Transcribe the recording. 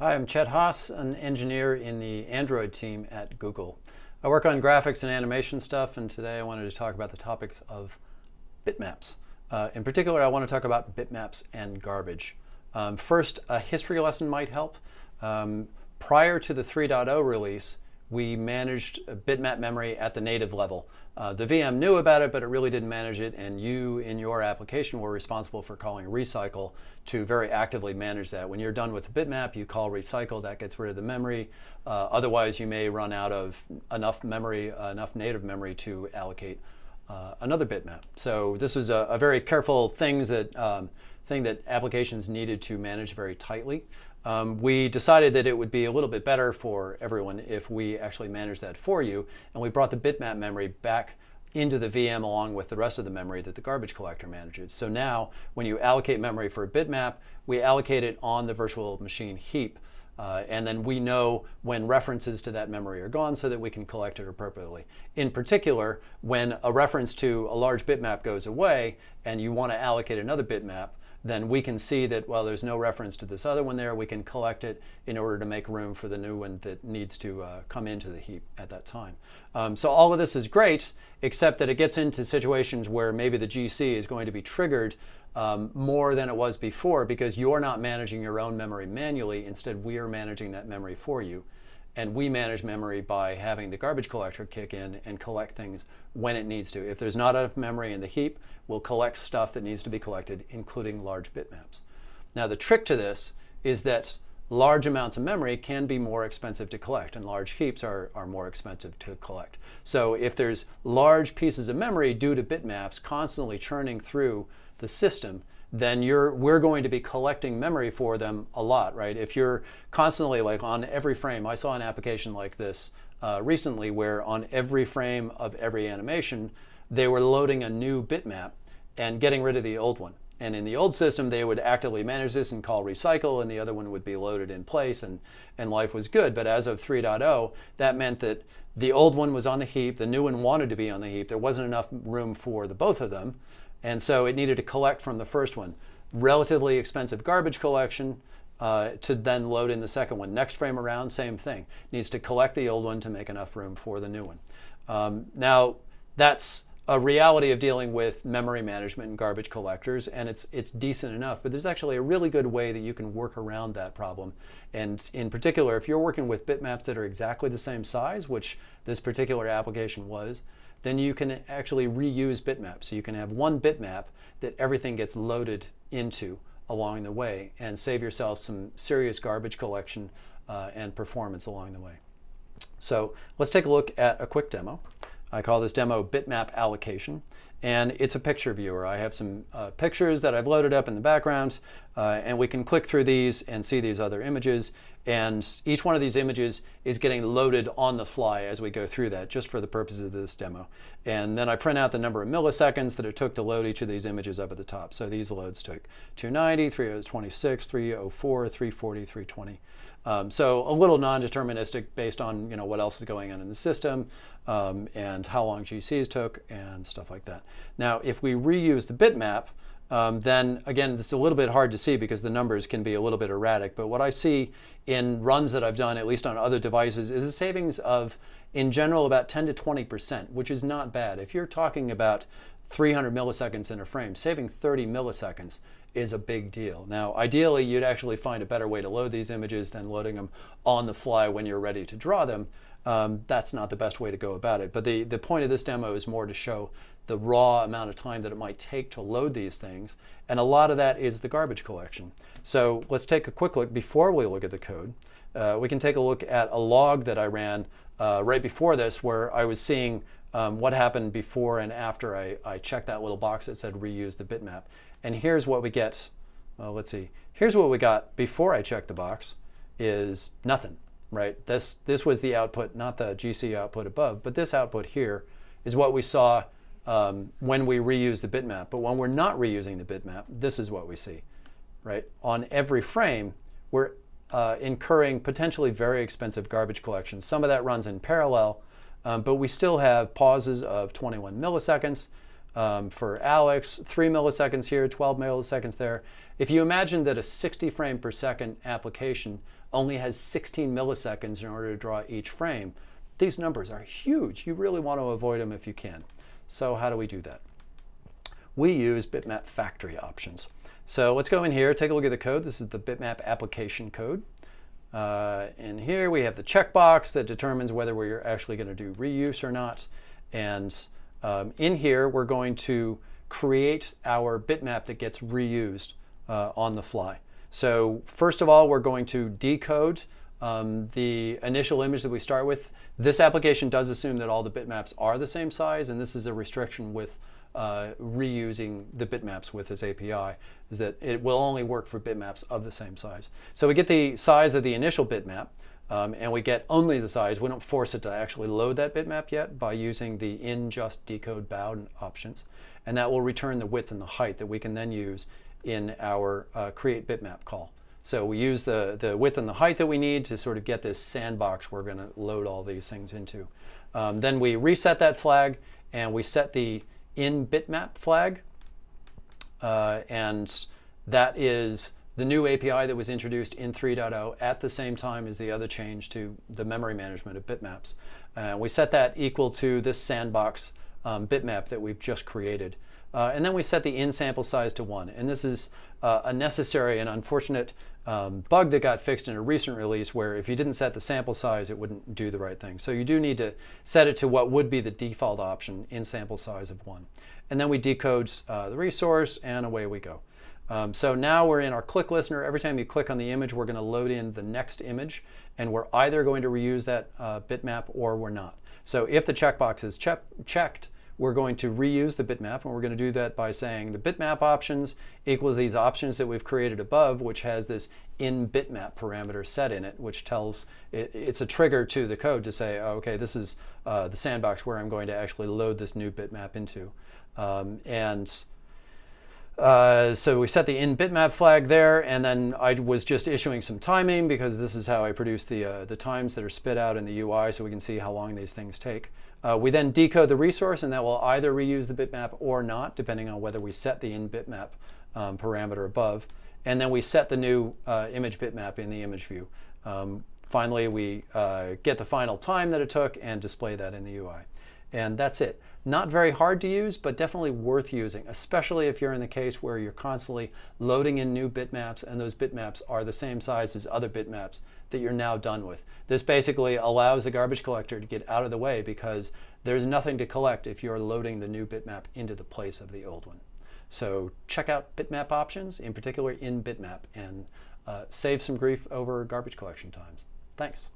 Hi, I'm Chet Haas, an engineer in the Android team at Google. I work on graphics and animation stuff, and today I wanted to talk about the topics of bitmaps. In particular, I want to talk about bitmaps and garbage. First, a history lesson might help. Prior to the 3.0 release, we managed bitmap memory at the native level. The VM knew about it, but it really didn't manage it, and you, in your application, were responsible for calling recycle to very actively manage that. When you're done with the bitmap, you call recycle, that gets rid of the memory. Otherwise, you may run out of enough memory, enough native memory to allocate another bitmap. So this is a very careful thing that applications needed to manage very tightly. We decided that it would be a little bit better for everyone if we actually managed that for you, and we brought the bitmap memory back into the VM along with the rest of the memory that the garbage collector manages. So now when you allocate memory for a bitmap, we allocate it on the virtual machine heap, and then we know when references to that memory are gone so that we can collect it appropriately. In particular, when a reference to a large bitmap goes away and you want to allocate another bitmap, then we can see that, well, there's no reference to this other one there. We can collect it in order to make room for the new one that needs to come into the heap at that time. So all of this is great, except that it gets into situations where maybe the GC is going to be triggered more than it was before because you're not managing your own memory manually. Instead, we are managing that memory for you. And we manage memory by having the garbage collector kick in and collect things when it needs to. If there's not enough memory in the heap, we'll collect stuff that needs to be collected, including large bitmaps. Now, the trick to this is that large amounts of memory can be more expensive to collect, and large heaps are more expensive to collect. So if there's large pieces of memory due to bitmaps constantly churning through the system, then we're going to be collecting memory for them a lot, right? If you're constantly, like on every frame, I saw an application like this recently where on every frame of every animation, they were loading a new bitmap and getting rid of the old one. And in the old system, they would actively manage this and call recycle, and the other one would be loaded in place, and life was good. But as of 3.0, that meant that the old one was on the heap, the new one wanted to be on the heap, there wasn't enough room for the both of them, and so it needed to collect from the first one. Relatively expensive garbage collection to then load in the second one. Next frame around, same thing. Needs to collect the old one to make enough room for the new one. Now, that's a reality of dealing with memory management and garbage collectors, and it's decent enough, but there's actually a really good way that you can work around that problem. And in particular, if you're working with bitmaps that are exactly the same size, which this particular application was, then you can actually reuse bitmaps. So you can have one bitmap that everything gets loaded into along the way and save yourself some serious garbage collection and performance along the way. So let's take a look at a quick demo. I call this demo Bitmap Allocation, and it's a picture viewer. I have some pictures that I've loaded up in the background, and we can click through these and see these other images, and each one of these images is getting loaded on the fly as we go through that, just for the purposes of this demo. And then I print out the number of milliseconds that it took to load each of these images up at the top. So these loads took 290, 326, 304, 340, 320. So a little non-deterministic based on what else is going on in the system and how long GCs took and stuff like that. Now, if we reuse the bitmap, then again, this is a little bit hard to see because the numbers can be a little bit erratic. But what I see in runs that I've done, at least on other devices, is a savings of, in general, about 10 to 20%, which is not bad. If you're talking about 300 milliseconds in a frame, saving 30 milliseconds is a big deal. Now, ideally, you'd actually find a better way to load these images than loading them on the fly when you're ready to draw them. That's not the best way to go about it. But the point of this demo is more to show the raw amount of time that it might take to load these things. And a lot of that is the garbage collection. So let's take a quick look before we look at the code. We can take a look at a log that I ran right before this where I was seeing what happened before and after I checked that little box that said reuse the bitmap. And here's what we get. Let's see. Here's what we got before I checked the box is nothing, right? This was the output, not the GC output above, but this output here is what we saw when we reuse the bitmap. But when we're not reusing the bitmap, this is what we see, right? On every frame, we're incurring potentially very expensive garbage collections. Some of that runs in parallel, but we still have pauses of 21 milliseconds. For Alex, 3 milliseconds here, 12 milliseconds there. If you imagine that a 60 frame per second application only has 16 milliseconds in order to draw each frame, these numbers are huge. You really want to avoid them if you can. So how do we do that? We use Bitmap factory options. So let's go in here, take a look at the code. This is the Bitmap application code. In here we have the checkbox that determines whether we're actually going to do reuse or not. And in here we're going to create our bitmap that gets reused on the fly. So first of all, we're going to decode the initial image that we start with. This application does assume that all the bitmaps are the same size, and this is a restriction with reusing the bitmaps with this API, is that it will only work for bitmaps of the same size. So we get the size of the initial bitmap, and we get only the size. We don't force it to actually load that bitmap yet by using the in just decode bound options, and that will return the width and the height that we can then use in our create bitmap call. So we use the width and the height that we need to sort of get this sandbox we're going to load all these things into. Then we reset that flag, and we set the in bitmap flag, and that is the new API that was introduced in 3.0 at the same time as the other change to the memory management of bitmaps. We set that equal to this sandbox bitmap that we've just created. And then we set the in sample size to 1. And this is a necessary and unfortunate bug that got fixed in a recent release, where if you didn't set the sample size, it wouldn't do the right thing. So you do need to set it to what would be the default option, in sample size of 1. And then we decode the resource, and away we go. So now we're in our click listener. Every time you click on the image, we're going to load in the next image, and we're either going to reuse that bitmap or we're not. So if the checkbox is checked, we're going to reuse the bitmap, and we're going to do that by saying the bitmap options equals these options that we've created above, which has this in bitmap parameter set in it, which tells it's a trigger to the code to say, oh, okay, this is the sandbox where I'm going to actually load this new bitmap into. So we set the in bitmap flag there, and then I was just issuing some timing because this is how I produce the times that are spit out in the UI, so we can see how long these things take. We then decode the resource, and that will either reuse the bitmap or not, depending on whether we set the in bitmap parameter above. And then we set the new image bitmap in the image view. Finally, we get the final time that it took and display that in the UI. And that's it. Not very hard to use, but definitely worth using, especially if you're in the case where you're constantly loading in new bitmaps, and those bitmaps are the same size as other bitmaps that you're now done with. This basically allows the garbage collector to get out of the way, because there's nothing to collect if you're loading the new bitmap into the place of the old one. So check out bitmap options, in particular in bitmap, and save some grief over garbage collection times. Thanks.